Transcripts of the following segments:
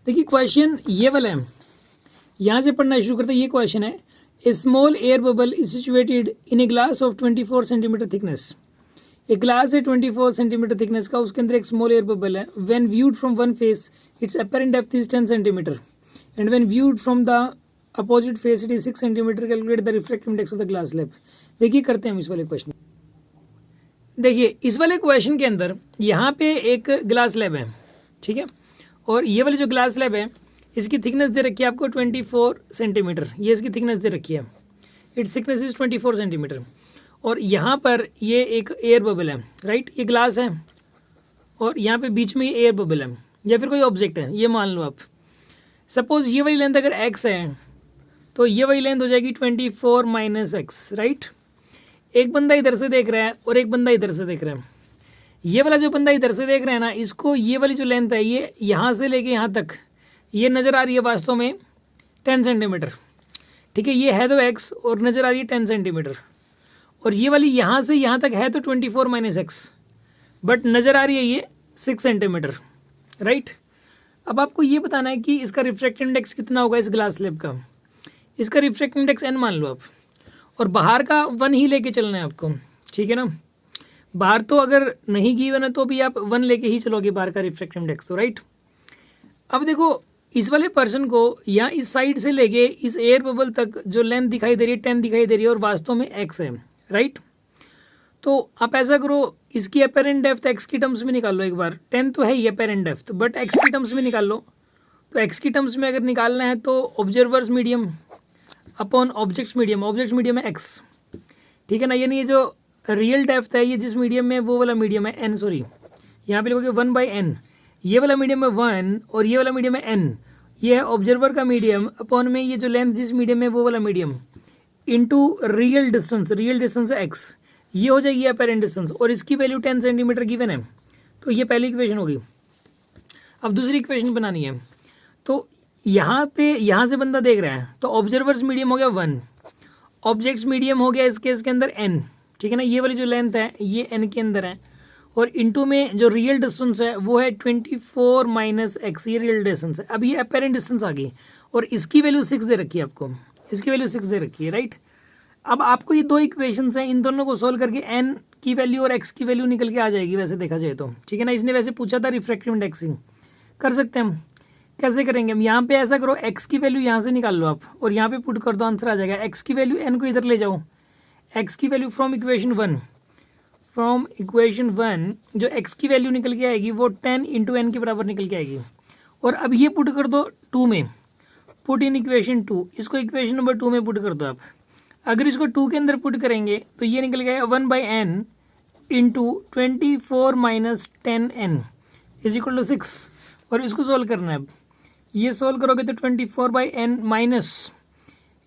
देखिए क्वेश्चन ये वाला है, यहाँ से पढ़ना शुरू करते हैं। ये क्वेश्चन है, a small air bubble is situated in a glass of 24 centimetre thickness. एक ग्लास है 24 सेंटीमीटर थिकनेस का, उसके अंदर एक स्मॉल एयर बबल है। When viewed from one face its apparent depth is 10 centimetre and when viewed from the opposite face it is 6 centimetre. Calculate the refractive index of the glass slab. देखिए करते हैं हम इस वाले question. देखिए इस वाले क्वेश्चन के अंदर यहाँ पे एक ग्लास स्लैब है, ठीक है, और ये वाली जो ग्लास स्लैब है इसकी थिकनेस दे रखी है आपको 24 सेंटीमीटर। ये इसकी थिकनेस दे रखी है, इट्स थिकनेस इज 24 सेंटीमीटर। और यहाँ पर ये एक एयर बबल है, राइट, ये ग्लास है और यहाँ पे बीच में ये एयर बबल है या फिर कोई ऑब्जेक्ट है, ये मान लो आप। सपोज ये वाली लेंथ अगर x है तो ये वाली लेंथ हो जाएगी 24 माइनस एक्स, राइट। एक बंदा इधर से देख रहा है और एक बंदा इधर से देख रहा है। ये वाला जो बंदा इधर से देख रहा है ना, इसको ये वाली जो लेंथ है ये यहाँ से लेके यहाँ तक ये नज़र आ रही है वास्तव में 10 सेंटीमीटर, ठीक है। ये है तो x और नज़र आ रही है 10 सेंटीमीटर, और ये वाली यहाँ से यहाँ तक है तो 24 माइनस एक्स, बट नज़र आ रही है ये 6 सेंटीमीटर, राइट। अब आपको ये बताना है कि इसका रिफ्रैक्टिव इंडेक्स कितना होगा इस ग्लास स्लैब का। इसका रिफ्रैक्टिव इंडेक्स n मान लो आप, और बाहर का 1 ही लेके चलना है आपको, ठीक है ना। बाहर तो अगर नहीं गिवन है तो भी आप 1 लेके ही चलोगे बाहर का रिफ्रैक्टिव इंडेक्स, तो राइट। अब देखो इस वाले पर्सन को यहाँ इस साइड से लेके इस एयर बबल तक जो लेंथ दिखाई दे रही है 10 दिखाई दे रही है और वास्तव में x है, राइट। तो आप ऐसा करो, इसकी अपेरेंट डेप्थ x की टर्म्स में निकाल लो एक बार। 10 तो है ही अपेरेंट डेप्थ, बट x की टर्म्स में निकाल लो। तो x की टर्म्स में अगर निकालना है तो observers medium upon objects medium, objects medium है x, ठीक है ना। यानी ये जो रियल डेप्थ है ये जिस मीडियम में वो वाला मीडियम है n, सॉरी यहाँ पे लिखोगे 1/n। ये वाला मीडियम है 1 और ये वाला मीडियम है n। ये है ऑब्जर्वर का मीडियम अपॉन में ये जो लेंथ जिस मीडियम में वो वाला medium into real distance, real distance है x, ये हो जाएगी अपेरेंट डिस्टेंस, और इसकी वैल्यू 10 सेंटीमीटर गिवन है। तो ये पहली इक्वेशन होगी। अब दूसरी इक्वेशन बनानी है। तो यहाँ पे यहाँ से बंदा देख रहा है तो ऑब्जर्वर्स मीडियम हो गया 1, ऑब्जेक्ट्स मीडियम हो गया इस केस के अंदर n, ठीक है ना। ये वाली जो लेंथ है ये n के अंदर है, और इनटू में जो रियल डिस्टेंस है वो है 24 माइनस एक्स, ये रियल डिस्टेंस है। अब ये अपेरेंट डिस्टेंस आ गई और इसकी वैल्यू 6 दे रखी है आपको, इसकी वैल्यू 6 दे रखी है, राइट। अब आपको ये दो इक्वेशंस हैं, इन दोनों को सोल्व करके n की वैल्यू और x की वैल्यू निकल के आ जाएगी वैसे देखा जाए तो, ठीक है ना। इसने वैसे पूछा था रिफ्रैक्टिव इंडेक्सिंग, कर सकते हैं हम। कैसे करेंगे हम, यहाँ पे ऐसा करो, x की वैल्यू यहाँ से निकाल लो आप और यहाँ पे पुट कर दो, आंसर आ जाएगा। x की वैल्यू n को इधर ले जाओ, x की value from equation 1, from equation 1 जो x की वैल्यू निकल के आएगी वो 10 इंटू n के बराबर निकल के आएगी। और अब ये पुट कर दो 2 में, पुट इन इक्वेशन 2, इसको इक्वेशन नंबर 2 में पुट कर दो आप। अगर इसको 2 के अंदर पुट करेंगे तो ये निकल गया 1/n into 24 minus 10n is equal to 6, और इसको सोल्व करना है। अब ये सोल्व करोगे तो 24/n माइनस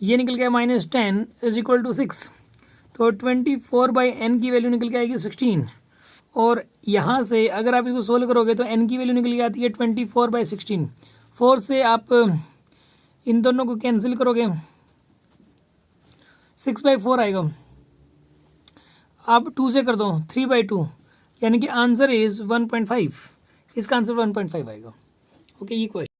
ये निकल गया -10 इज इक्वल टू 6, तो 24/n की वैल्यू निकल के आएगी 16, और यहाँ से अगर आप इसको सोल्व करोगे तो n की वैल्यू निकल के आती है 24/16। 4 से आप इन दोनों को कैंसिल करोगे 6/4 आएगा। आप 2 से कर दो 3/2, यानी कि आंसर इज 1.5, इसका आंसर 1.5 आएगा। ओके, ये क्वेश्चन